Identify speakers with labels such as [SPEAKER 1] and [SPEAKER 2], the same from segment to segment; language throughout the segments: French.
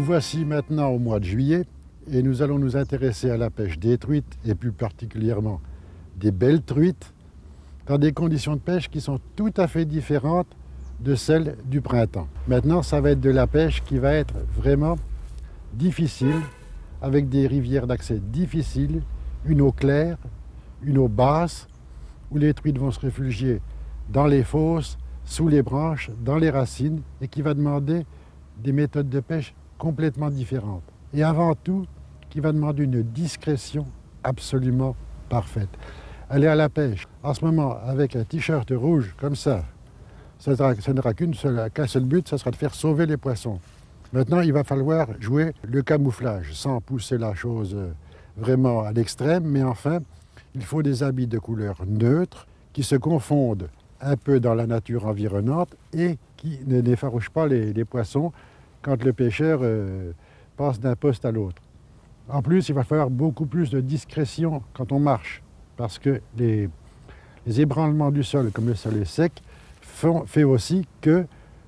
[SPEAKER 1] Nous voici maintenant au mois de juillet et nous allons nous intéresser à la pêche des truites et plus particulièrement des belles truites dans des conditions de pêche qui sont tout à fait différentes de celles du printemps. Maintenant, ça va être de la pêche qui va être vraiment difficile, avec des rivières d'accès difficiles, une eau claire, une eau basse, où les truites vont se réfugier dans les fosses, sous les branches, dans les racines, et qui va demander des méthodes de pêche complètement différentes. Et avant tout, qui va demander une discrétion absolument parfaite. Aller à la pêche, en ce moment, avec un t-shirt rouge comme ça n'aura qu'un seul but, ça sera de faire sauver les poissons. Maintenant, il va falloir jouer le camouflage, sans pousser la chose vraiment à l'extrême, mais enfin, il faut des habits de couleur neutre, qui se confondent un peu dans la nature environnante et qui n'effarouchent pas les poissons quand le pêcheur passe d'un poste à l'autre. En plus, il va falloir beaucoup plus de discrétion quand on marche, parce que les ébranlements du sol, comme le sol est sec, fait aussi que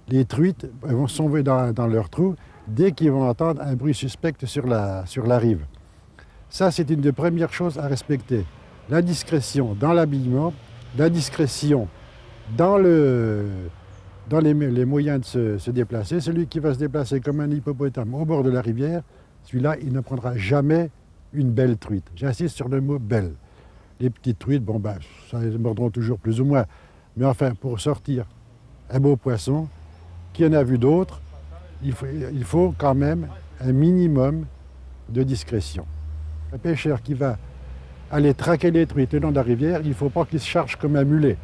[SPEAKER 1] les truites vont tomber dans leur trou dès qu'ils vont entendre un bruit suspect sur la rive. Ça, c'est une des premières choses à respecter. La discrétion dans l'habillement, la discrétion dans les moyens de se déplacer. Celui qui va se déplacer comme un hippopotame au bord de la rivière, celui-là, il ne prendra jamais une belle truite. J'insiste sur le mot « belle ». Les petites truites, bon ben, ça les mordront toujours plus ou moins. Mais enfin, pour sortir un beau poisson, qui en a vu d'autres, il faut quand même un minimum de discrétion. Un pêcheur qui va aller traquer les truites le long de la rivière, il ne faut pas qu'il se charge comme un mulet.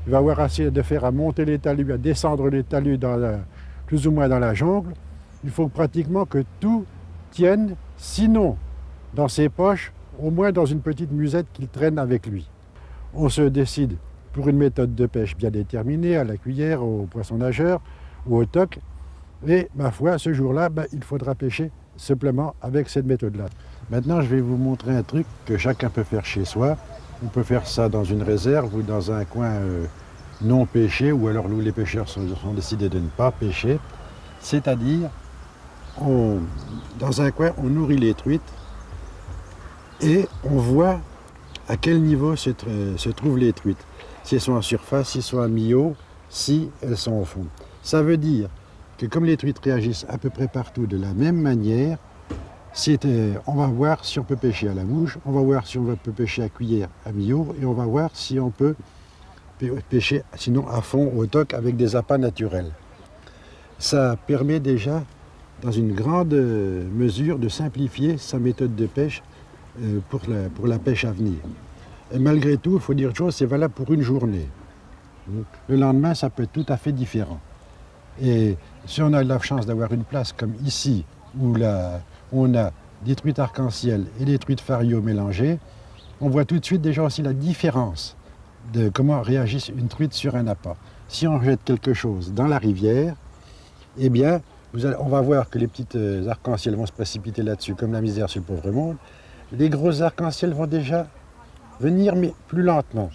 [SPEAKER 1] Il va avoir assez de faire à monter les talus, à descendre les talus plus ou moins dans la jungle. Il faut pratiquement que tout tienne, sinon dans ses poches, au moins dans une petite musette qu'il traîne avec lui. On se décide pour une méthode de pêche bien déterminée, à la cuillère, au poisson nageur ou au toc. Et ma foi, ce jour-là, il faudra pêcher simplement avec cette méthode-là. Maintenant, je vais vous montrer un truc que chacun peut faire chez soi. On peut faire ça dans une réserve ou dans un coin non pêché, ou alors où les pêcheurs ont décidé de ne pas pêcher. C'est-à-dire, dans un coin, on nourrit les truites et on voit à quel niveau se trouvent les truites. Si elles sont en surface, si elles sont à mi-eau, si elles sont au fond. Ça veut dire que comme les truites réagissent à peu près partout de la même manière, on va voir si on peut pêcher à la mouche, on va voir si on peut pêcher à cuillère à mi-eau, et on va voir si on peut pêcher sinon à fond au toc avec des appâts naturels. Ça permet déjà, dans une grande mesure, de simplifier sa méthode de pêche pour la pêche à venir. Et malgré tout, il faut dire une chose, c'est valable pour une journée. Le lendemain, ça peut être tout à fait différent. Et si on a la chance d'avoir une place comme ici, où on a des truites arc-en-ciel et des truites fario mélangées, on voit tout de suite déjà aussi la différence de comment réagisse une truite sur un appât. Si on jette quelque chose dans la rivière, eh bien, on va voir que les petites arc-en-ciel vont se précipiter là-dessus comme la misère sur le pauvre monde. Les grosses arc-en-ciel vont déjà venir, mais plus lentement.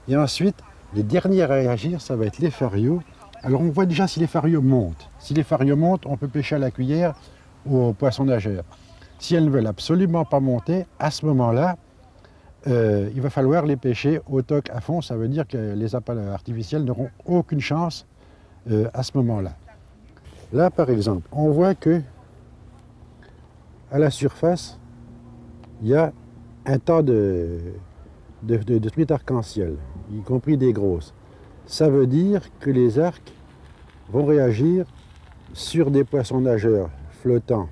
[SPEAKER 1] Et ensuite, les derniers à réagir, ça va être les farios. Alors on voit déjà si les farios montent. Si les farios montent, on peut pêcher à la cuillère ou au poisson nageur. Si elles ne veulent absolument pas monter, à ce moment-là, il va falloir les pêcher au toc à fond. Ça veut dire que les appâts artificiels n'auront aucune chance à ce moment-là. Là, par exemple, on voit que à la surface, il y a un tas de truites arc-en-ciel, y compris des grosses. Ça veut dire que les arcs vont réagir sur des poissons nageurs flottants,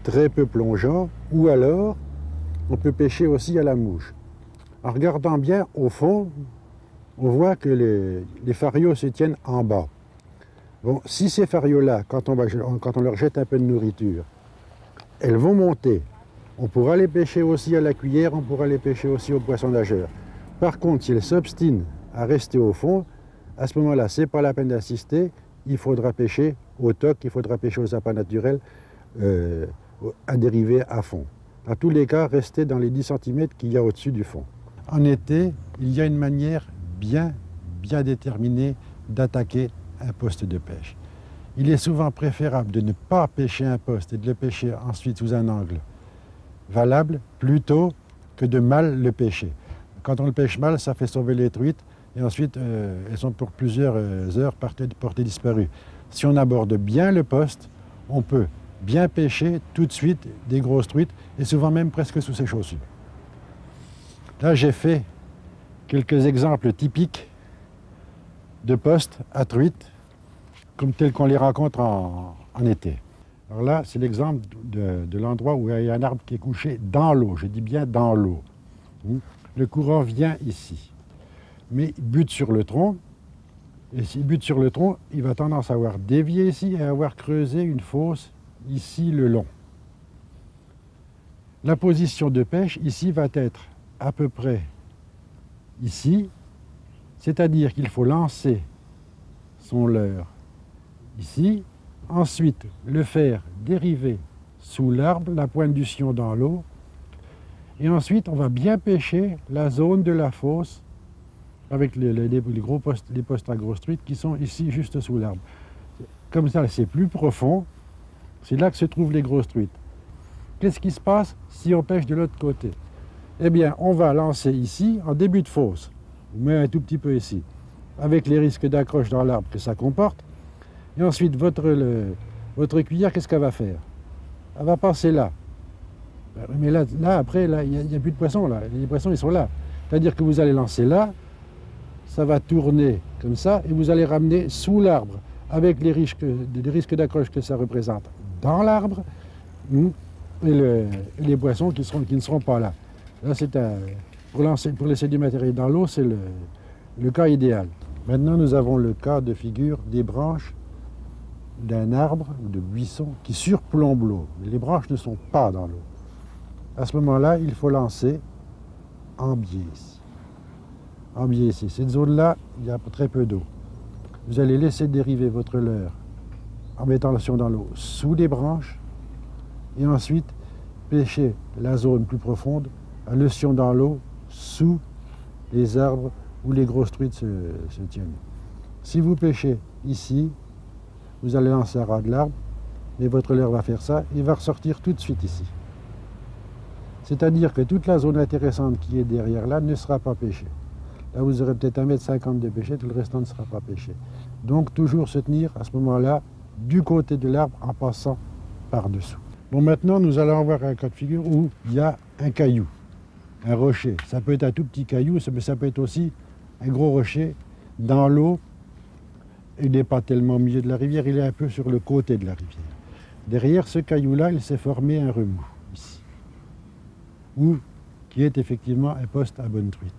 [SPEAKER 1] très peu plongeants, ou alors on peut pêcher aussi à la mouche. En regardant bien au fond, on voit que les farios se tiennent en bas. Bon, si ces farios-là, quand on leur jette un peu de nourriture, elles vont monter. On pourra les pêcher aussi à la cuillère, on pourra les pêcher aussi au poisson nageur. Par contre, si elles s'obstinent à rester au fond, à ce moment-là, ce n'est pas la peine d'insister, il faudra pêcher au toc, il faudra pêcher aux appâts naturels à dériver à fond. Dans tous les cas, restez dans les 10 cm qu'il y a au-dessus du fond. En été, il y a une manière bien déterminée d'attaquer un poste de pêche. il est souvent préférable de ne pas pêcher un poste et de le pêcher ensuite sous un angle valable plutôt que de mal le pêcher. Quand on le pêche mal, ça fait sauver les truites et ensuite elles sont pour plusieurs heures portées disparues. Si on aborde bien le poste, on peut bien pêcher tout de suite des grosses truites et souvent même presque sous ses chaussures. Là, j'ai fait quelques exemples typiques de postes à truites comme tels qu'on les rencontre en été. Alors là, c'est l'exemple de l'endroit où il y a un arbre qui est couché dans l'eau. Je dis bien dans l'eau. Le courant vient ici, mais il bute sur le tronc. Et s'il bute sur le tronc, il va tendance à avoir dévié ici et à avoir creusé une fosse ici le long. La position de pêche ici va être à peu près ici, c'est-à-dire qu'il faut lancer son leurre ici, ensuite le faire dériver sous l'arbre, la pointe du sillon dans l'eau, et ensuite on va bien pêcher la zone de la fosse avec les postes à grosses truites qui sont ici juste sous l'arbre. Comme ça, c'est plus profond, c'est là que se trouvent les grosses truites. Qu'est-ce qui se passe si on pêche de l'autre côté? Eh bien, on va lancer ici en début de fosse, ou même un tout petit peu ici, avec les risques d'accroche dans l'arbre que ça comporte. Et ensuite, votre cuillère, qu'est-ce qu'elle va faire? Elle va passer là. Mais là après, il n'y a plus de poissons, là. Les poissons, ils sont là. C'est-à-dire que vous allez lancer là, ça va tourner comme ça, et vous allez ramener sous l'arbre, avec les risques d'accroche que ça représente dans l'arbre, et les poissons qui ne seront pas là. Là, pour laisser du matériel dans l'eau, c'est le cas idéal. Maintenant, nous avons le cas de figure des branches d'un arbre ou de buisson qui surplombe l'eau. Mais les branches ne sont pas dans l'eau. À ce moment-là, il faut lancer en biais ici. En biais ici. Cette zone-là, il y a très peu d'eau. Vous allez laisser dériver votre leurre en mettant le sillon dans l'eau sous les branches et ensuite pêcher la zone plus profonde à le sillon dans l'eau sous les arbres où les grosses truites se tiennent. Si vous pêchez ici, vous allez lancer à ras de l'arbre, mais votre leurre va faire ça, il va ressortir tout de suite ici. C'est-à-dire que toute la zone intéressante qui est derrière là ne sera pas pêchée. Là, vous aurez peut-être 1,50 m de pêché, tout le restant ne sera pas pêché. Donc, toujours se tenir à ce moment-là du côté de l'arbre en passant par-dessous. Bon, maintenant, nous allons voir un cas de figure où il y a un caillou, un rocher. Ça peut être un tout petit caillou, mais ça peut être aussi un gros rocher dans l'eau. Il n'est pas tellement au milieu de la rivière, il est un peu sur le côté de la rivière. Derrière ce caillou-là, il s'est formé un remous, ici, qui est effectivement un poste à bonne truite.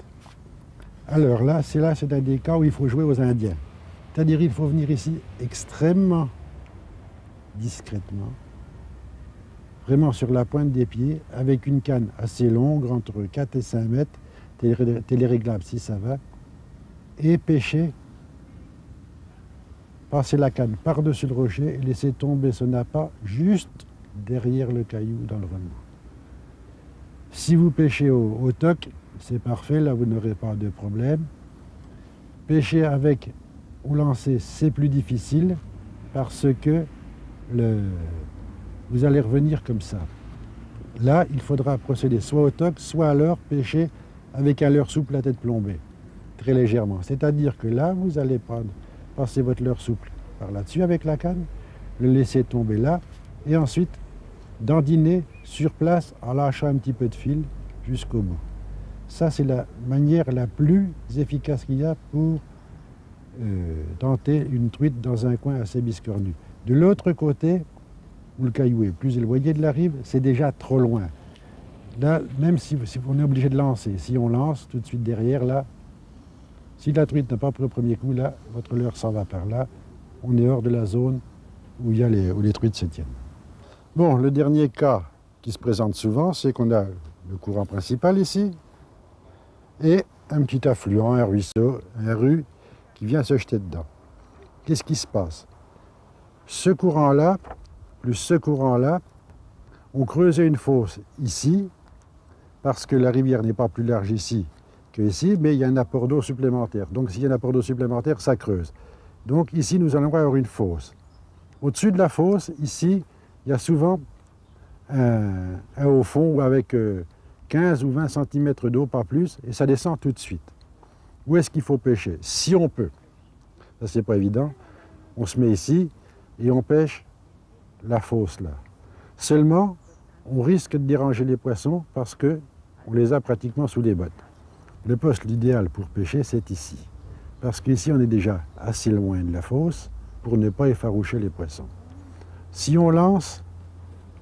[SPEAKER 1] Alors là, c'est un des cas où il faut jouer aux Indiens. C'est-à-dire il faut venir ici extrêmement discrètement, vraiment sur la pointe des pieds, avec une canne assez longue, entre 4 et 5 mètres, téléréglable si ça va, et pêcher, passer la canne par-dessus le rocher et laisser tomber son appât juste derrière le caillou dans le remous. Si vous pêchez au toc, c'est parfait, là vous n'aurez pas de problème. Pêcher avec ou lancer, c'est plus difficile parce que vous allez revenir comme ça. Là, il faudra procéder soit au toc, soit alors pêcher avec un leurre souple à tête plombée, très légèrement. C'est-à-dire que là, vous allez passer votre leurre souple par là-dessus avec la canne, le laisser tomber là, et ensuite dandiner sur place en lâchant un petit peu de fil jusqu'au bout. Ça, c'est la manière la plus efficace qu'il y a pour tenter une truite dans un coin assez biscornu. De l'autre côté, où le caillou est plus éloigné de la rive, c'est déjà trop loin. Là, même si on est obligé de lancer, si on lance tout de suite derrière, là, si la truite n'a pas pris au premier coup, là, votre leurre s'en va par là, on est hors de la zone où les truites se tiennent. Bon, le dernier cas qui se présente souvent, c'est qu'on a le courant principal ici, et un petit affluent, un ruisseau, un rue, qui vient se jeter dedans. Qu'est-ce qui se passe? Ce courant-là, plus ce courant-là, ont creusé une fosse ici, parce que la rivière n'est pas plus large ici que ici, mais il y a un apport d'eau supplémentaire. Donc s'il y a un apport d'eau supplémentaire, ça creuse. Donc ici, nous allons avoir une fosse. Au-dessus de la fosse, ici, il y a souvent un haut fond avec 15 ou 20 cm d'eau, pas plus, et ça descend tout de suite. Où est-ce qu'il faut pêcher? Si on peut. Ça, c'est pas évident. On se met ici et on pêche la fosse là. Seulement, on risque de déranger les poissons parce qu'on les a pratiquement sous les bottes. Le poste, l'idéal pour pêcher, c'est ici. Parce qu'ici, on est déjà assez loin de la fosse pour ne pas effaroucher les poissons. Si on lance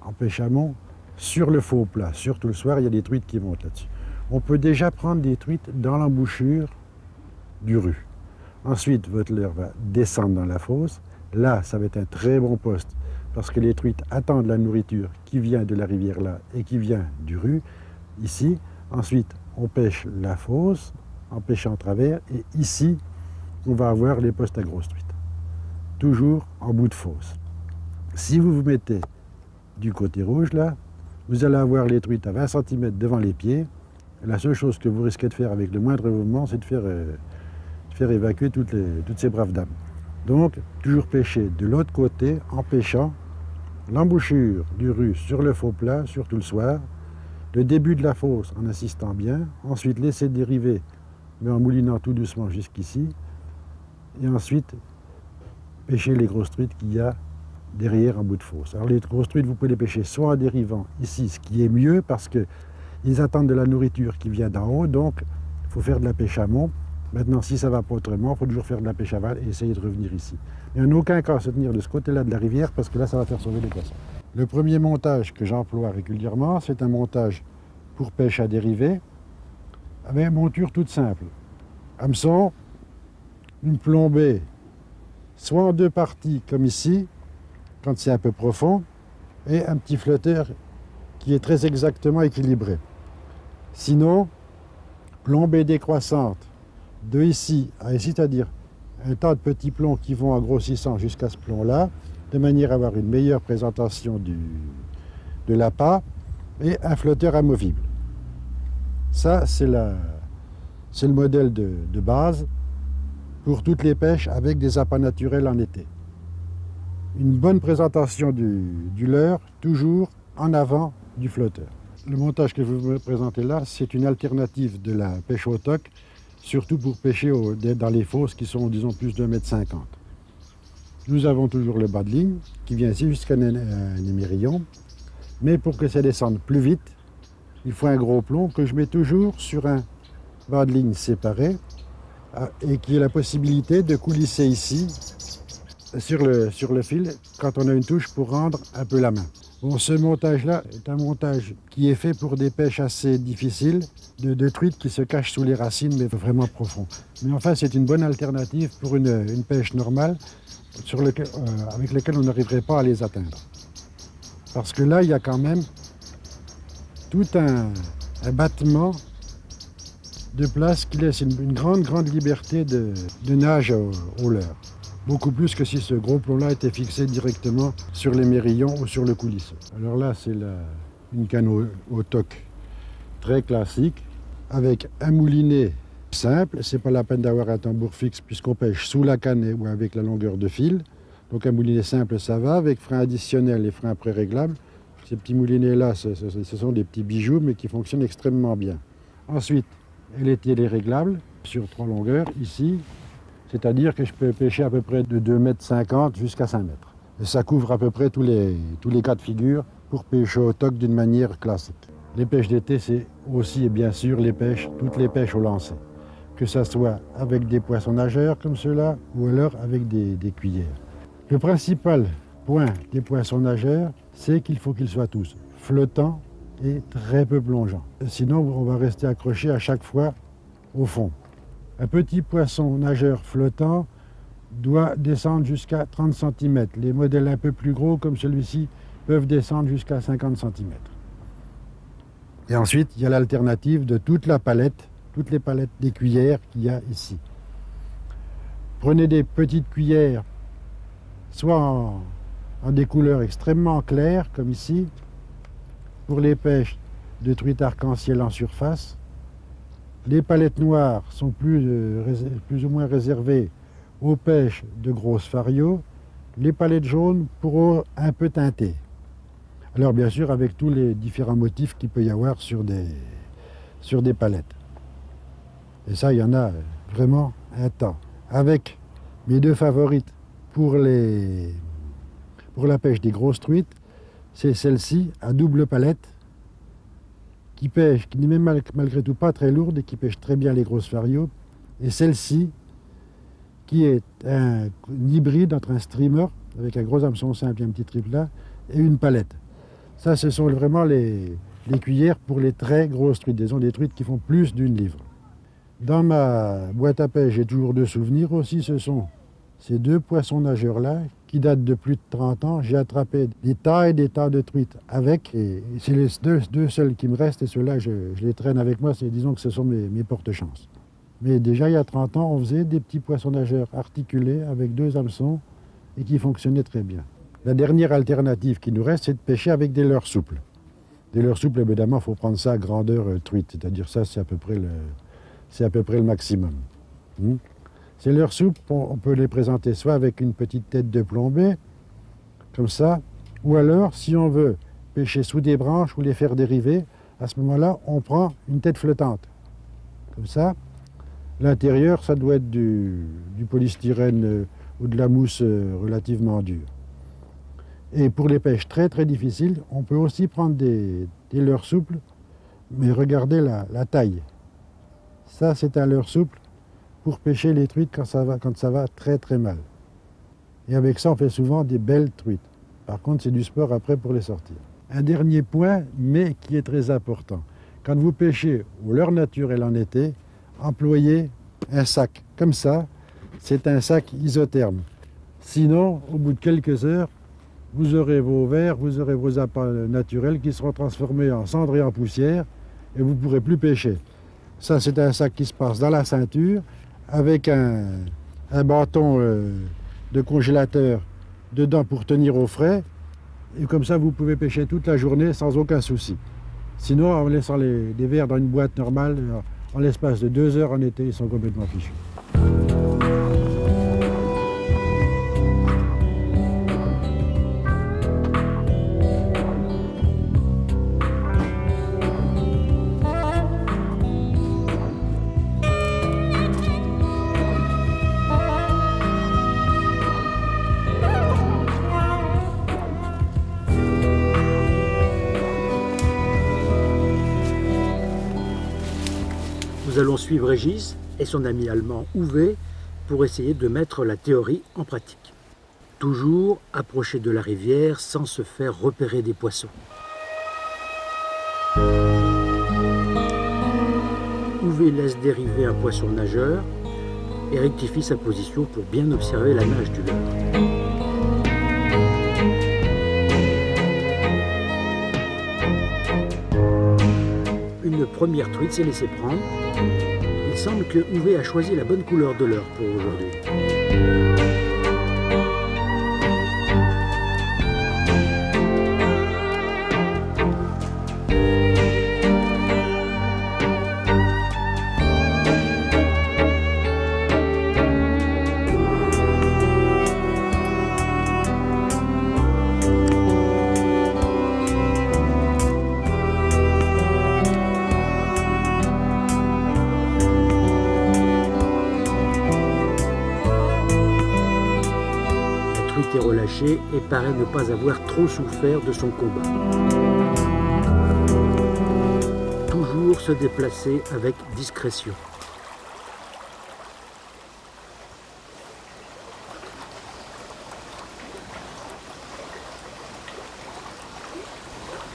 [SPEAKER 1] en pêche-hamon sur le faux plat, surtout le soir, il y a des truites qui montent là-dessus. On peut déjà prendre des truites dans l'embouchure du rue. Ensuite, votre leurre va descendre dans la fosse. Là, ça va être un très bon poste parce que les truites attendent la nourriture qui vient de la rivière là et qui vient du rue, ici. Ensuite, on pêche la fosse en pêchant en travers et ici, on va avoir les postes à grosses truites. Toujours en bout de fosse. Si vous vous mettez du côté rouge là, vous allez avoir les truites à 20 cm devant les pieds. La seule chose que vous risquez de faire avec le moindre mouvement, c'est de faire évacuer toutes ces braves dames. Donc, toujours pêcher de l'autre côté en pêchant l'embouchure du rue sur le faux plat, surtout le soir, le début de la fosse en assistant bien, ensuite laisser dériver, mais en moulinant tout doucement jusqu'ici, et ensuite pêcher les grosses truites qu'il y a derrière en bout de fosse. Alors les grosses truites, vous pouvez les pêcher soit en dérivant ici, ce qui est mieux parce qu'ils attendent de la nourriture qui vient d'en haut, donc il faut faire de la pêche amont. Maintenant, si ça ne va pas autrement, il faut toujours faire de la pêche aval et essayer de revenir ici. Mais en aucun cas se tenir de ce côté-là de la rivière parce que là, ça va faire sauver les poissons. Le premier montage que j'emploie régulièrement, c'est un montage pour pêche à dériver avec une monture toute simple. Hameçon, une plombée, soit en deux parties comme ici, quand c'est un peu profond, et un petit flotteur qui est très exactement équilibré. Sinon, plombée décroissante de ici à ici, c'est-à-dire un tas de petits plombs qui vont en grossissant jusqu'à ce plomb-là, de manière à avoir une meilleure présentation de l'appât, et un flotteur amovible. Ça, c'est le modèle de base pour toutes les pêches avec des appâts naturels en été. Une bonne présentation du leurre, toujours en avant du flotteur. Le montage que je vais vous présenter là, c'est une alternative de la pêche au toc, surtout pour pêcher dans les fosses qui sont, disons, plus de 1,50 m. Nous avons toujours le bas de ligne qui vient ici jusqu'à un émerillon, mais pour que ça descende plus vite, il faut un gros plomb que je mets toujours sur un bas de ligne séparé et qui a la possibilité de coulisser ici sur le fil quand on a une touche pour rendre un peu la main. Bon, ce montage-là est un montage qui est fait pour des pêches assez difficiles, de truites qui se cachent sous les racines, mais vraiment profond. Mais enfin, c'est une bonne alternative pour une pêche normale avec laquelle on n'arriverait pas à les atteindre. Parce que là, il y a quand même tout un battement de place qui laisse une grande liberté de nage au leurre. Beaucoup plus que si ce gros plomb-là était fixé directement sur l'émerillon ou sur le coulisseau. Alors là, c'est une canne au toc très classique, avec un moulinet simple. C'est pas la peine d'avoir un tambour fixe puisqu'on pêche sous la canne ou avec la longueur de fil. Donc un moulinet simple, ça va, avec frein additionnel et frein pré-réglables. Ces petits moulinets-là, ce sont des petits bijoux, mais qui fonctionnent extrêmement bien. Ensuite, elle est téléréglable sur 3 longueurs, ici. C'est-à-dire que je peux pêcher à peu près de 2,50 m jusqu'à 5 mètres. Et ça couvre à peu près tous les cas de figure pour pêcher au toc d'une manière classique. Les pêches d'été, c'est aussi et bien sûr toutes les pêches au lancer. Que ça soit avec des poissons nageurs comme ceux-là ou alors avec des cuillères. Le principal point des poissons nageurs, c'est qu'il faut qu'ils soient tous flottants et très peu plongeants. Sinon, on va rester accroché à chaque fois au fond. Un petit poisson nageur flottant doit descendre jusqu'à 30 cm. Les modèles un peu plus gros, comme celui-ci, peuvent descendre jusqu'à 50 cm. Et ensuite, il y a l'alternative de toutes les palettes des cuillères qu'il y a ici. Prenez des petites cuillères, soit en des couleurs extrêmement claires, comme ici, pour les pêches de truites arc-en-ciel en surface. Les palettes noires sont plus ou moins réservées aux pêches de grosses farios, les palettes jaunes pourront un peu teinter. Alors bien sûr avec tous les différents motifs qu'il peut y avoir sur des palettes. Et ça, il y en a vraiment un tas. Avec mes deux favorites pour la pêche des grosses truites, c'est celle-ci à double palette qui pêche, qui n'est même malgré tout pas très lourde et qui pêche très bien les grosses farios. Et celle-ci qui est un hybride entre un streamer avec un gros hameçon simple et un petit triplat et une palette. Ça, ce sont vraiment les cuillères pour les très grosses truites, disons des truites qui font plus d'une livre. Dans ma boîte à pêche, j'ai toujours deux souvenirs aussi, ce sont ces deux poissons nageurs-là qui datent de plus de 30 ans. J'ai attrapé des tas et des tas de truites avec, et c'est les deux seuls qui me restent, et ceux-là, je les traîne avec moi, disons que ce sont mes porte-chances. Mais déjà, il y a 30 ans, on faisait des petits poissons nageurs articulés avec deux hameçons et qui fonctionnaient très bien. La dernière alternative qui nous reste, c'est de pêcher avec des leurres souples. Des leurres souples, évidemment, il faut prendre ça à grandeur truite, c'est-à-dire ça, c'est à peu près le maximum. Ces leurres souples, on peut les présenter soit avec une petite tête de plombée, comme ça, ou alors, si on veut pêcher sous des branches ou les faire dériver, à ce moment-là, on prend une tête flottante, comme ça. L'intérieur, ça doit être du polystyrène ou de la mousse relativement dure. Et pour les pêches très très difficiles, on peut aussi prendre des leurres souples, mais regardez la taille. Ça, c'est un leurre souple pour pêcher les truites quand ça va très très mal. Et avec ça, on fait souvent des belles truites. Par contre, c'est du sport après pour les sortir. Un dernier point, mais qui est très important. Quand vous pêchez au leurre naturel en été, employez un sac. Comme ça, c'est un sac isotherme. Sinon, au bout de quelques heures, vous aurez vos vers, vous aurez vos appâts naturels qui seront transformés en cendres et en poussière et vous ne pourrez plus pêcher. Ça, c'est un sac qui se passe dans la ceinture avec un bâton de congélateur dedans pour tenir au frais. Et comme ça, vous pouvez pêcher toute la journée sans aucun souci. Sinon, en laissant les vers dans une boîte normale, en l'espace de 2 heures en été, ils sont complètement fichus.
[SPEAKER 2] Nous allons suivre Régis et son ami allemand Uwe pour essayer de mettre la théorie en pratique. Toujours approcher de la rivière sans se faire repérer des poissons. Uwe laisse dériver un poisson nageur et rectifie sa position pour bien observer la nage du leurre. Une première truite s'est laissée prendre. Il semble que Uwe a choisi la bonne couleur de leurre pour aujourd'hui. Est relâché et paraît ne pas avoir trop souffert de son combat. Toujours se déplacer avec discrétion.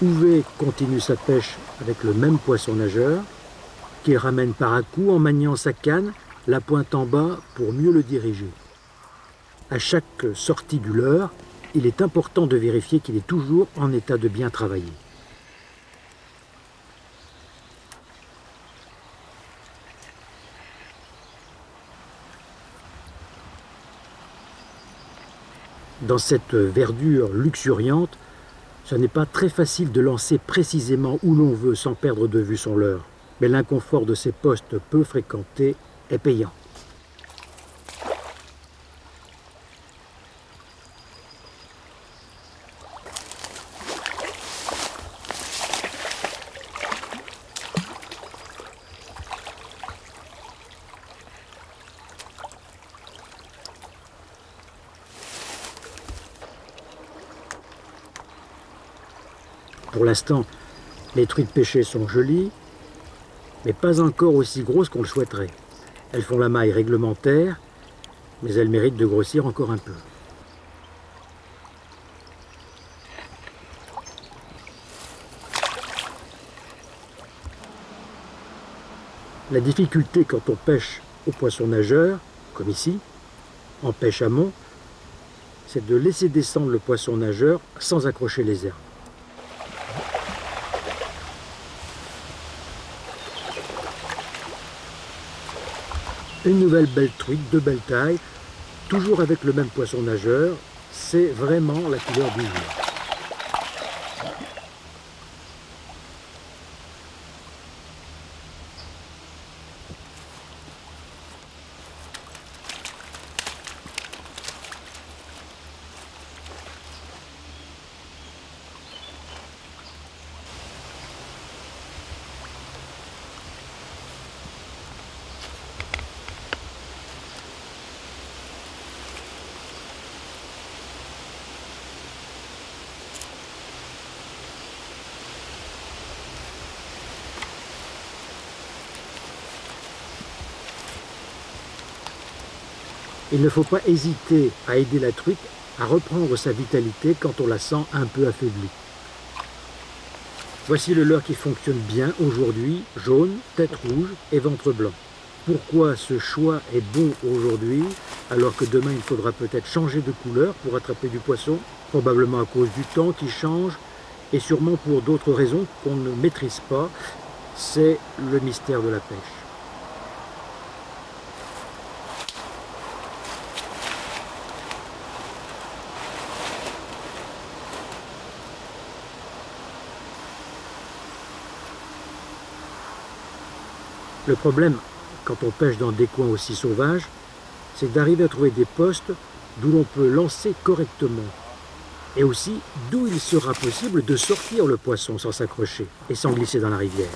[SPEAKER 2] Uwe continue sa pêche avec le même poisson nageur, qu'il ramène par à coup en maniant sa canne, la pointe en bas pour mieux le diriger. À chaque sortie du leurre, il est important de vérifier qu'il est toujours en état de bien travailler. Dans cette verdure luxuriante, ce n'est pas très facile de lancer précisément où l'on veut sans perdre de vue son leurre. Mais l'inconfort de ces postes peu fréquentés est payant. Pour l'instant, les truites pêchées sont jolies, mais pas encore aussi grosses qu'on le souhaiterait. Elles font la maille réglementaire, mais elles méritent de grossir encore un peu. La difficulté quand on pêche au poisson nageur, comme ici, en pêche amont, c'est de laisser descendre le poisson nageur sans accrocher les herbes. Une nouvelle belle truite de belle taille, toujours avec le même poisson nageur, c'est vraiment la couleur du jour. Il ne faut pas hésiter à aider la truite à reprendre sa vitalité quand on la sent un peu affaiblie. Voici le leurre qui fonctionne bien aujourd'hui, jaune, tête rouge et ventre blanc. Pourquoi ce choix est bon aujourd'hui, alors que demain il faudra peut-être changer de couleur pour attraper du poisson, probablement à cause du temps qui change, et sûrement pour d'autres raisons qu'on ne maîtrise pas, c'est le mystère de la pêche. Le problème, quand on pêche dans des coins aussi sauvages, c'est d'arriver à trouver des postes d'où l'on peut lancer correctement. Et aussi d'où il sera possible de sortir le poisson sans s'accrocher et sans glisser dans la rivière.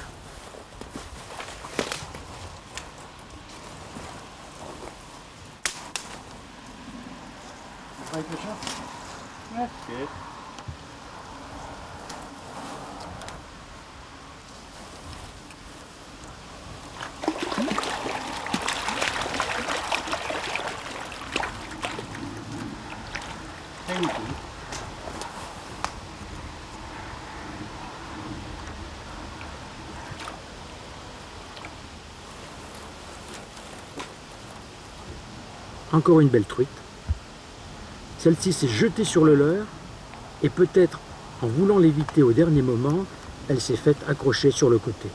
[SPEAKER 2] Encore une belle truite. Celle-ci s'est jetée sur le leurre et peut-être en voulant l'éviter au dernier moment, elle s'est faite accrocher sur le côté.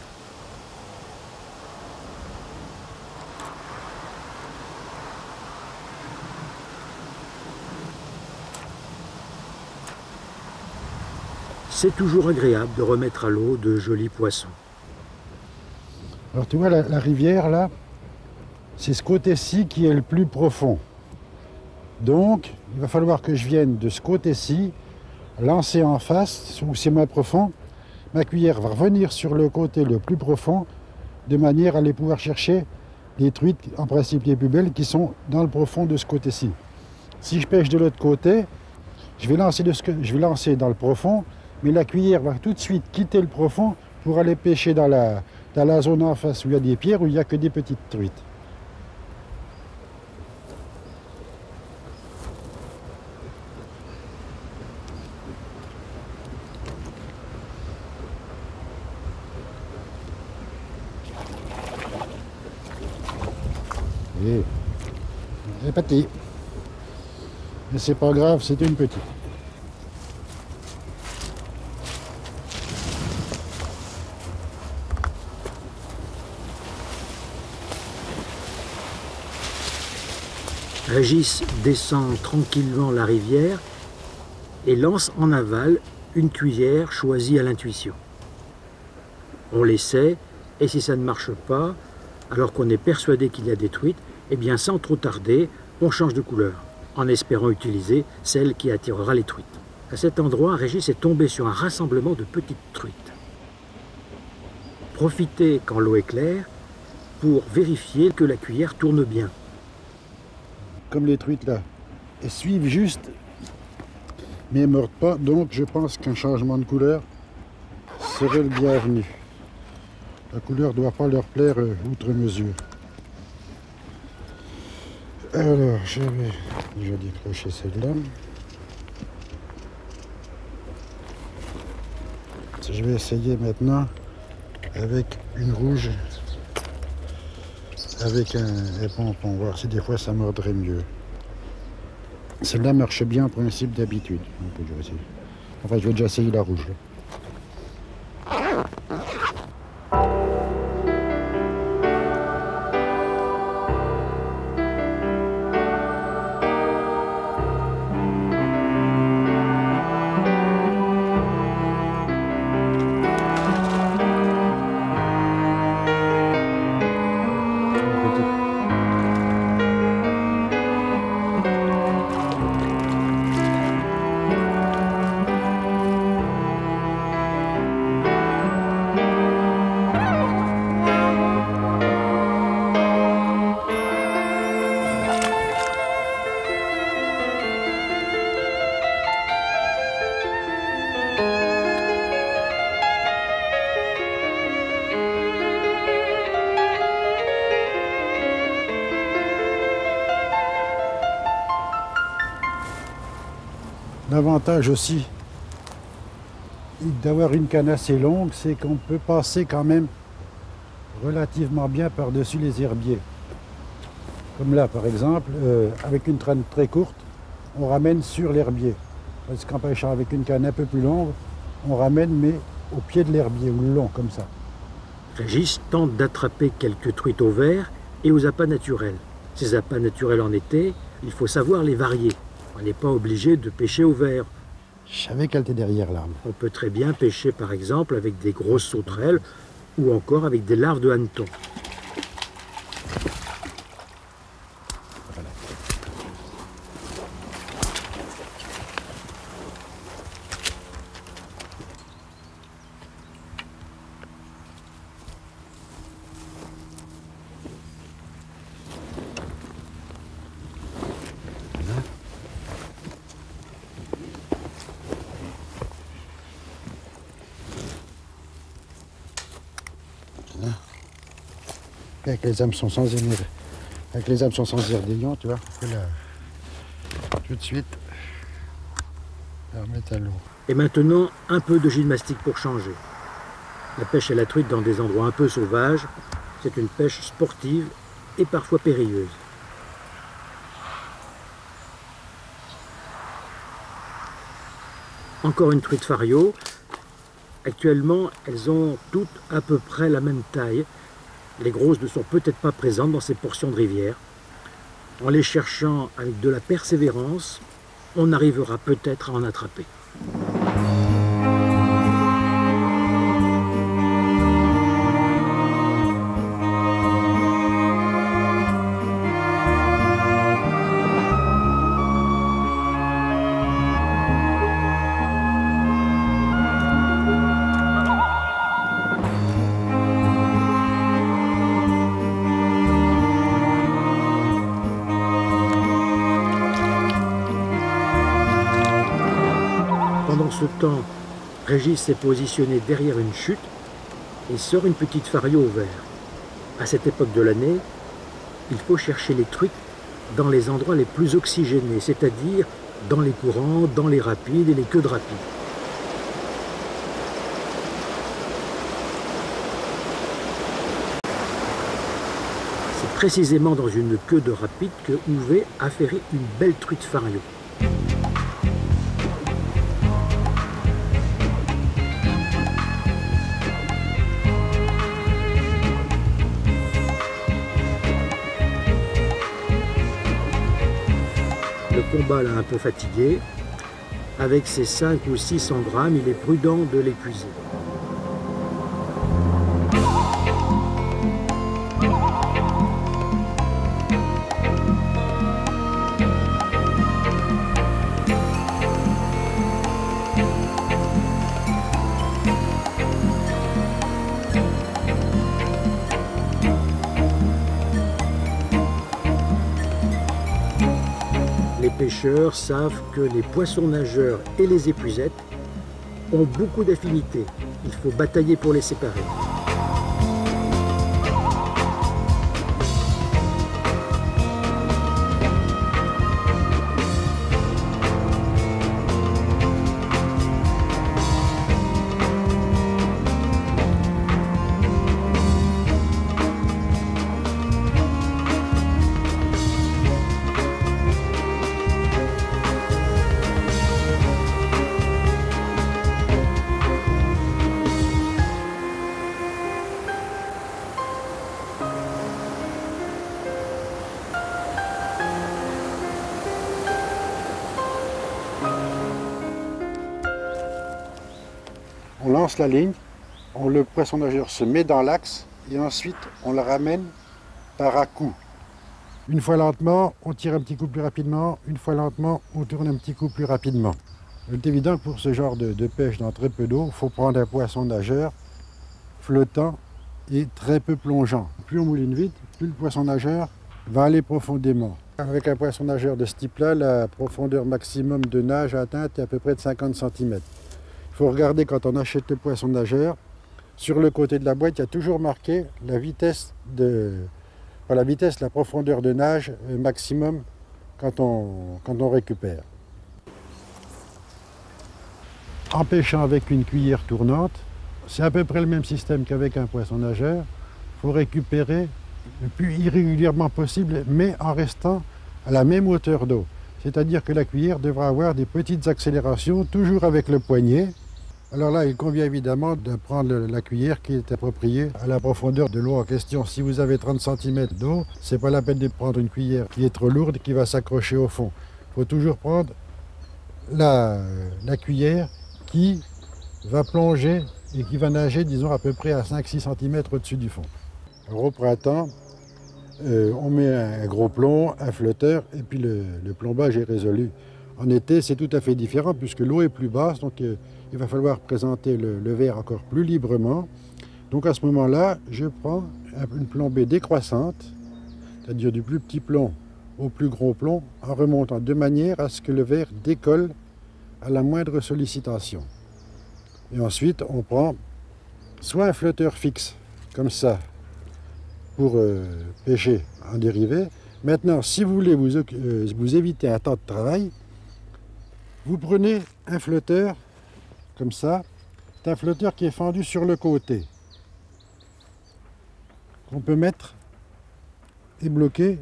[SPEAKER 2] C'est toujours agréable de remettre à l'eau de jolis poissons.
[SPEAKER 1] Alors tu vois la rivière là, c'est ce côté-ci qui est le plus profond. Donc, il va falloir que je vienne de ce côté-ci, lancer en face, où c'est moins profond. Ma cuillère va revenir sur le côté le plus profond, de manière à aller pouvoir chercher les truites, en principe les plus belles, qui sont dans le profond de ce côté-ci. Si je pêche de l'autre côté, je vais lancer dans le profond, mais la cuillère va tout de suite quitter le profond pour aller pêcher dans la zone en face où il y a des pierres, où il n'y a que des petites truites. Et c'est petit. Mais c'est pas grave, c'est une petite.
[SPEAKER 2] Régis descend tranquillement la rivière et lance en aval une cuillère choisie à l'intuition. On l'essaie, et si ça ne marche pas, alors qu'on est persuadé qu'il y a des truites, eh bien sans trop tarder, on change de couleur, en espérant utiliser celle qui attirera les truites. À cet endroit, Régis est tombé sur un rassemblement de petites truites. Profitez quand l'eau est claire pour vérifier que la cuillère tourne bien.
[SPEAKER 1] Comme les truites là, elles suivent juste, mais elles ne mordent pas, donc je pense qu'un changement de couleur serait le bienvenu. La couleur ne doit pas leur plaire outre mesure. Alors, je vais décrocher celle-là. Je vais essayer maintenant avec une rouge, avec un pompon, voir si des fois ça mordrait mieux. Celle-là marche bien en principe d'habitude. Enfin, je vais déjà essayer la rouge. Là. L'avantage aussi d'avoir une canne assez longue, c'est qu'on peut passer quand même relativement bien par-dessus les herbiers. Comme là, par exemple, avec une traîne très courte, on ramène sur l'herbier. Parce qu'en pêchant avec une canne un peu plus longue, on ramène, mais au pied de l'herbier, ou le long, comme ça.
[SPEAKER 2] Régis tente d'attraper quelques truites au vert et aux appâts naturels. Ces appâts naturels en été, il faut savoir les varier. On n'est pas obligé de pêcher au vert.
[SPEAKER 1] Je savais qu'elle était derrière l'arbre.
[SPEAKER 2] On peut très bien pêcher par exemple avec des grosses sauterelles ou encore avec des larves de hanneton.
[SPEAKER 1] Voilà. Avec les hameçons sans ardillons, tu vois, on peut tout de suite la remettre à l'eau.
[SPEAKER 2] Et maintenant, un peu de gymnastique pour changer. La pêche à la truite dans des endroits un peu sauvages, c'est une pêche sportive et parfois périlleuse. Encore une truite fario. Actuellement, elles ont toutes à peu près la même taille. Les grosses ne sont peut-être pas présentes dans ces portions de rivière. En les cherchant avec de la persévérance, on arrivera peut-être à en attraper. Pendant ce temps, Régis s'est positionné derrière une chute et sort une petite fario au vert. À cette époque de l'année, il faut chercher les truites dans les endroits les plus oxygénés, c'est-à-dire dans les courants, dans les rapides et les queues de rapides. C'est précisément dans une queue de rapide que Uwe a ferré une belle truite fario. Le combat l'a un peu fatigué. Avec ses 5 ou 600 grammes, il est prudent de l'épuiser. Les pêcheurs savent que les poissons nageurs et les épuisettes ont beaucoup d'affinités. il faut batailler pour les séparer.
[SPEAKER 1] On lance la ligne, le poisson nageur se met dans l'axe et ensuite on le ramène par à-coups. Une fois lentement, on tire un petit coup plus rapidement, une fois lentement, on tourne un petit coup plus rapidement. Il est évident que pour ce genre de pêche dans très peu d'eau, il faut prendre un poisson nageur flottant et très peu plongeant. Plus on mouline vite, plus le poisson nageur va aller profondément. Avec un poisson nageur de ce type-là, la profondeur maximum de nage atteinte est à peu près de 50 cm. Il faut regarder quand on achète le poisson nageur, sur le côté de la boîte, il y a toujours marqué la vitesse, la profondeur de nage maximum quand on récupère. En pêchant avec une cuillère tournante, c'est à peu près le même système qu'avec un poisson nageur. Il faut récupérer le plus irrégulièrement possible, mais en restant à la même hauteur d'eau. C'est-à-dire que la cuillère devra avoir des petites accélérations, toujours avec le poignet. Alors là, il convient évidemment de prendre la cuillère qui est appropriée à la profondeur de l'eau en question. Si vous avez 30 cm d'eau, ce n'est pas la peine de prendre une cuillère qui est trop lourde, qui va s'accrocher au fond. Il faut toujours prendre la cuillère qui va plonger et qui va nager, disons, à peu près à 5-6 cm au-dessus du fond. Alors, au printemps, on met un gros plomb, un flotteur, et puis le plombage est résolu. En été, c'est tout à fait différent puisque l'eau est plus basse, donc il va falloir présenter le verre encore plus librement. Donc à ce moment-là, je prends une plombée décroissante, c'est-à-dire du plus petit plomb au plus gros plomb, en remontant de manière à ce que le verre décolle à la moindre sollicitation. Et ensuite, on prend soit un flotteur fixe, comme ça, pour pêcher en dérivé. Maintenant, si vous voulez vous éviter un temps de travail, vous prenez un flotteur, comme ça. C'est un flotteur qui est fendu sur le côté, qu'on peut mettre et bloquer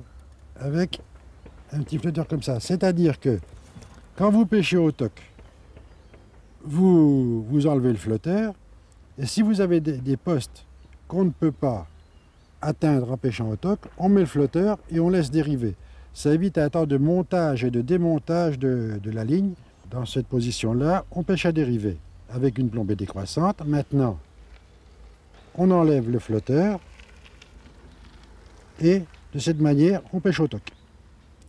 [SPEAKER 1] avec un petit flotteur comme ça. C'est-à-dire que quand vous pêchez au toc, vous enlevez le flotteur, et si vous avez des postes qu'on ne peut pas atteindre en pêchant au toc, on met le flotteur et on laisse dériver. Ça évite un temps de montage et de démontage de la ligne. Dans cette position-là, on pêche à dériver avec une plombée décroissante. Maintenant, on enlève le flotteur et de cette manière, on pêche au toc.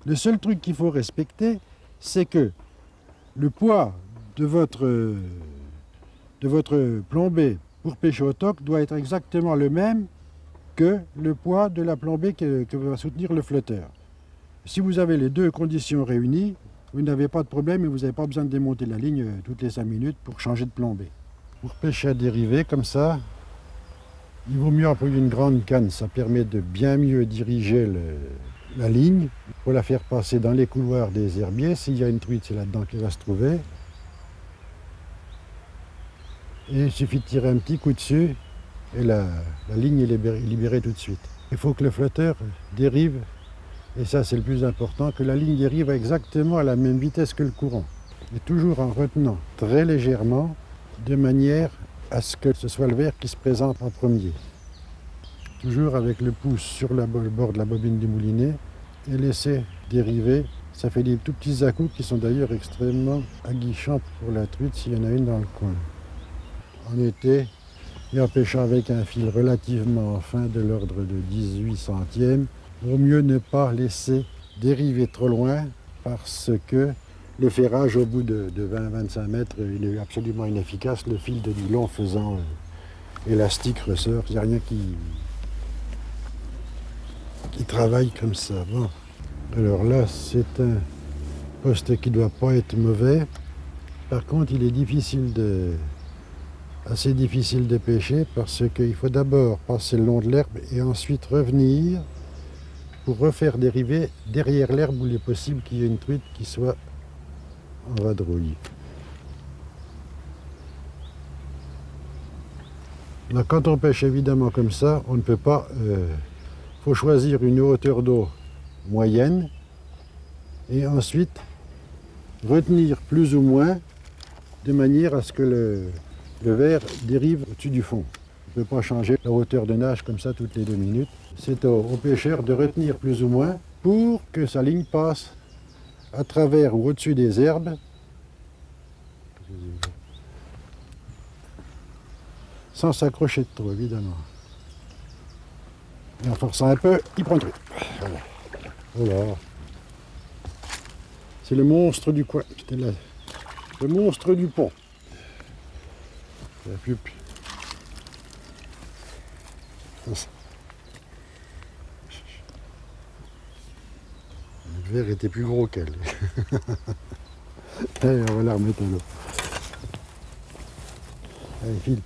[SPEAKER 1] Le seul truc qu'il faut respecter, c'est que le poids de votre plombée pour pêcher au toc doit être exactement le même que le poids de la plombée que va soutenir le flotteur. Si vous avez les deux conditions réunies, vous n'avez pas de problème et vous n'avez pas besoin de démonter la ligne toutes les 5 minutes pour changer de plombée. Pour pêcher à dériver comme ça, il vaut mieux employer une grande canne. Ça permet de bien mieux diriger la ligne. Il faut la faire passer dans les couloirs des herbiers. S'il y a une truite, c'est là-dedans qu'elle va se trouver. Et il suffit de tirer un petit coup dessus et la ligne est libérée tout de suite. Il faut que le flotteur dérive. Et ça, c'est le plus important, que la ligne dérive exactement à la même vitesse que le courant. Et toujours en retenant très légèrement, de manière à ce que ce soit le verre qui se présente en premier. Toujours avec le pouce sur le bord de la bobine du moulinet et laisser dériver. Ça fait des tout petits à-coups qui sont d'ailleurs extrêmement aguichants pour la truite s'il y en a une dans le coin. En été, et en pêchant avec un fil relativement fin de l'ordre de 18 centièmes, vaut mieux ne pas laisser dériver trop loin parce que le ferrage au bout de 20-25 mètres est absolument inefficace. Le fil de nylon faisant élastique ressort, il n'y a rien qui travaille comme ça. Bon. Alors là, c'est un poste qui ne doit pas être mauvais. Par contre, il est difficile assez difficile de pêcher parce qu'il faut d'abord passer le long de l'herbe et ensuite revenir pour refaire dériver derrière l'herbe où il est possible qu'il y ait une truite qui soit en vadrouille. Là, quand on pêche évidemment comme ça, on ne peut pas... faut choisir une hauteur d'eau moyenne et ensuite retenir plus ou moins de manière à ce que le verre dérive au-dessus du fond. On ne peut pas changer la hauteur de nage comme ça toutes les 2 minutes. C'est au pêcheur de retenir plus ou moins pour que sa ligne passe à travers ou au-dessus des herbes sans s'accrocher de trop, évidemment. Et en forçant un peu, il prend le truc. Voilà. Voilà. C'est le monstre du coin. C'était là. Le monstre du pont. La pupe. Le verre était plus gros qu'elle. Allez, on va la remettre à l'eau. Allez, file.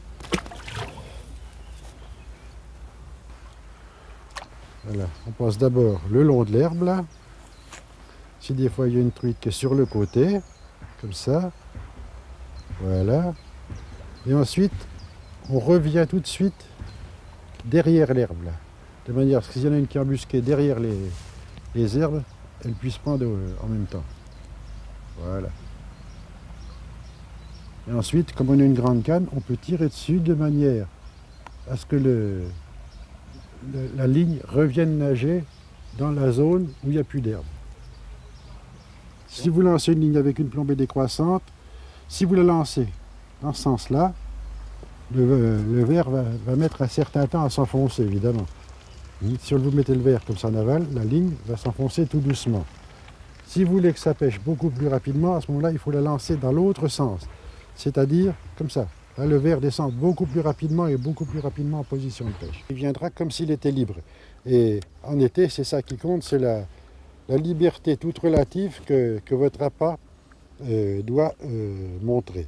[SPEAKER 1] Voilà, on passe d'abord le long de l'herbe là. Si des fois il y a une truite qui est sur le côté, comme ça, voilà. Et ensuite, on revient tout de suite derrière l'herbe là. De manière à ce que s'il y en a une qui est embusquée derrière les herbes, elle puisse prendre en même temps. Voilà. Et ensuite, comme on a une grande canne, on peut tirer dessus de manière à ce que la ligne revienne nager dans la zone où il n'y a plus d'herbe. Si vous lancez une ligne avec une plombée décroissante, si vous la lancez dans ce sens-là, le verre va mettre un certain temps à s'enfoncer, évidemment. Si vous mettez le verre comme ça en aval, la ligne va s'enfoncer tout doucement. Si vous voulez que ça pêche beaucoup plus rapidement, à ce moment-là, il faut la lancer dans l'autre sens, c'est-à-dire comme ça. Là, le verre descend beaucoup plus rapidement et beaucoup plus rapidement en position de pêche. Il viendra comme s'il était libre. Et en été, c'est ça qui compte, c'est la liberté toute relative que votre appât doit montrer.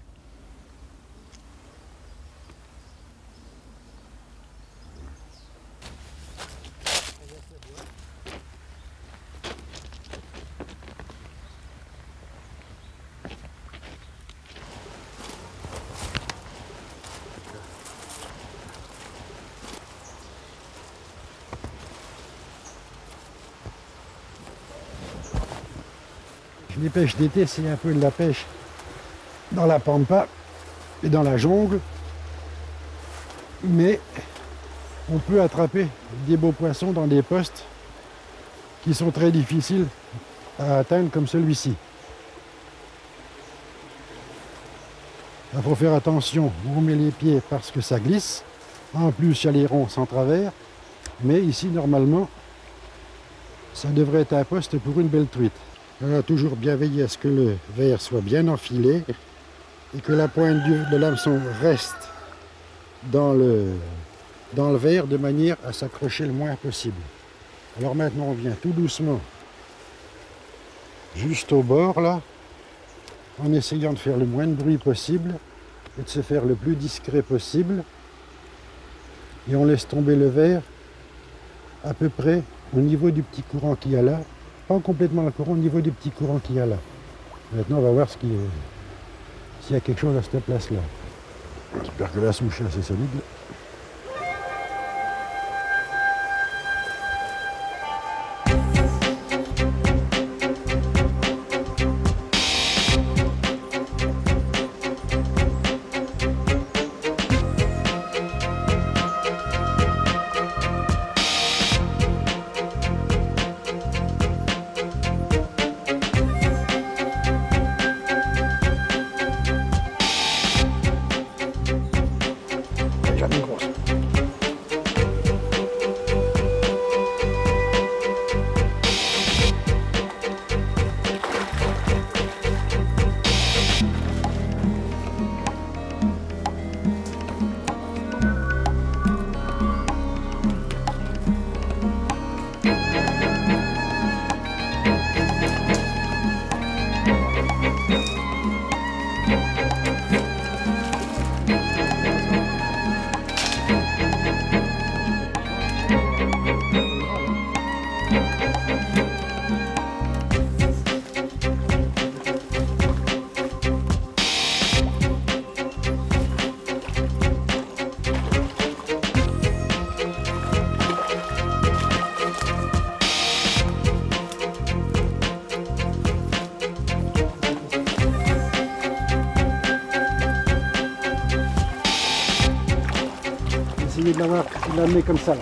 [SPEAKER 1] Les pêches d'été, c'est un peu de la pêche dans la pampa et dans la jungle, mais on peut attraper des beaux poissons dans des postes qui sont très difficiles à atteindre comme celui-ci. Il faut faire attention où on met les pieds parce que ça glisse. En plus, il y a les ronces en travers, mais ici, normalement, ça devrait être un poste pour une belle truite. On a toujours bien veillé à ce que le verre soit bien enfilé et que la pointe de l'hameçon reste dans le verre de manière à s'accrocher le moins possible. Alors maintenant on vient tout doucement juste au bord là, en essayant de faire le moins de bruit possible et de se faire le plus discret possible. Et on laisse tomber le verre à peu près au niveau du petit courant qu'il y a là. Pas complètement le courant, au niveau du petit courant qu'il y a là. Maintenant, on va voir s'il y a quelque chose à cette place-là. J'espère que la souche est assez solide. Jamais grosse.
[SPEAKER 2] continue de l'avoir, tu la mets comme ça là.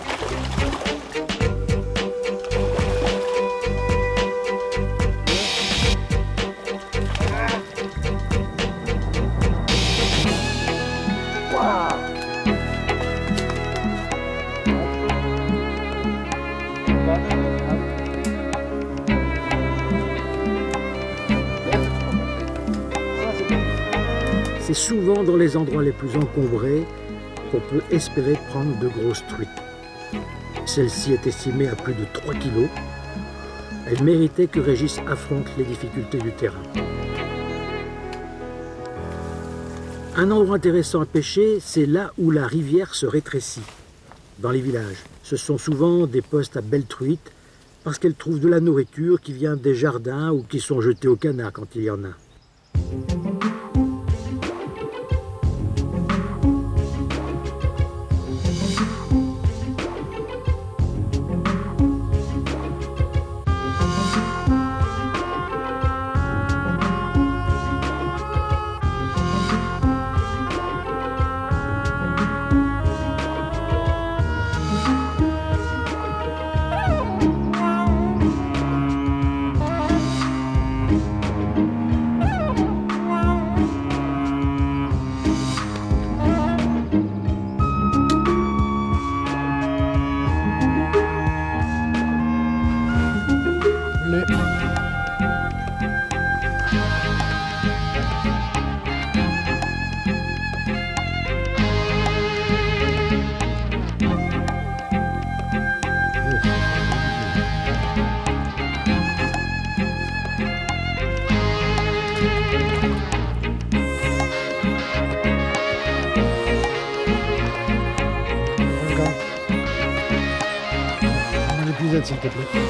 [SPEAKER 2] C'est souvent dans les endroits les plus encombrés qu'on peut espérer prendre de grosses truites. Celle-ci est estimée à plus de 3 kg. Elle méritait que Régis affronte les difficultés du terrain. Un endroit intéressant à pêcher, c'est là où la rivière se rétrécit, dans les villages. Ce sont souvent des postes à belles truites, parce qu'elles trouvent de la nourriture qui vient des jardins ou qui sont jetées au canard quand il y en a. S'il te plaît.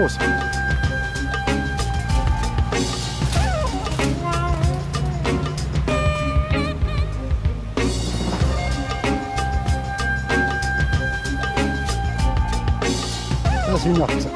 [SPEAKER 1] grosse. Ça, c'est une arc, ça.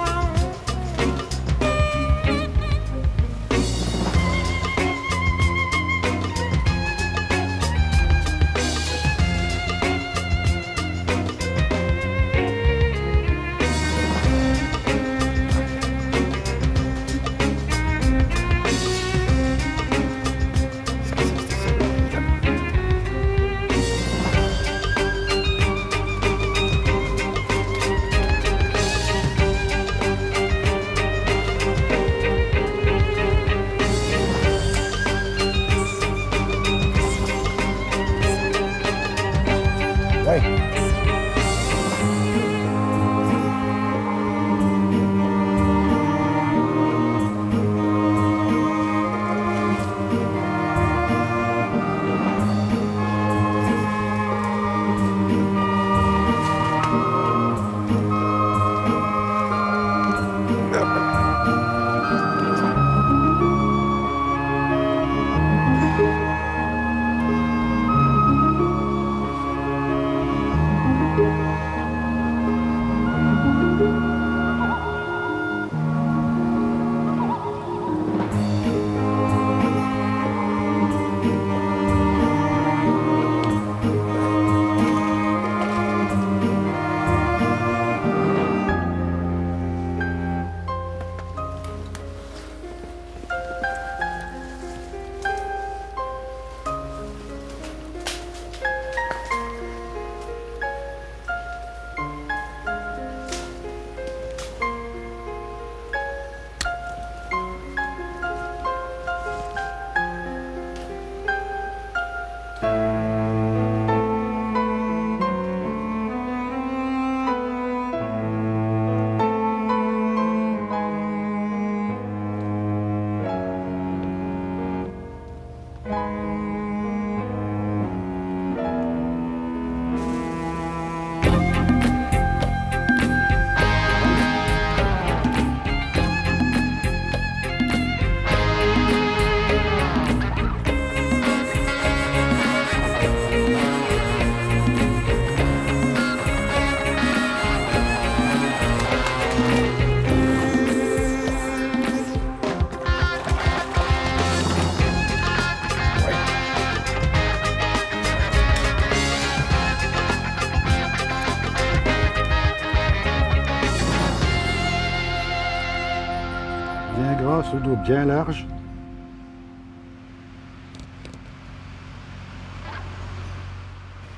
[SPEAKER 1] Bien gras, ce dos bien large.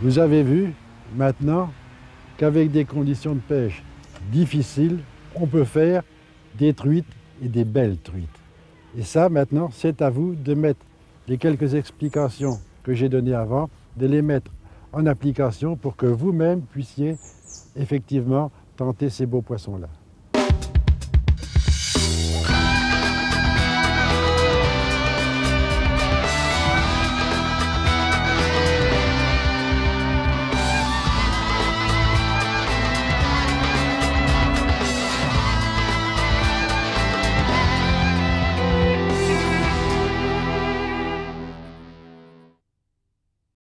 [SPEAKER 1] Vous avez vu maintenant qu'avec des conditions de pêche difficiles, on peut faire des truites et des belles truites. Et ça, maintenant, c'est à vous de mettre les quelques explications que j'ai données avant, de les mettre en application pour que vous-même puissiez effectivement tenter ces beaux poissons-là.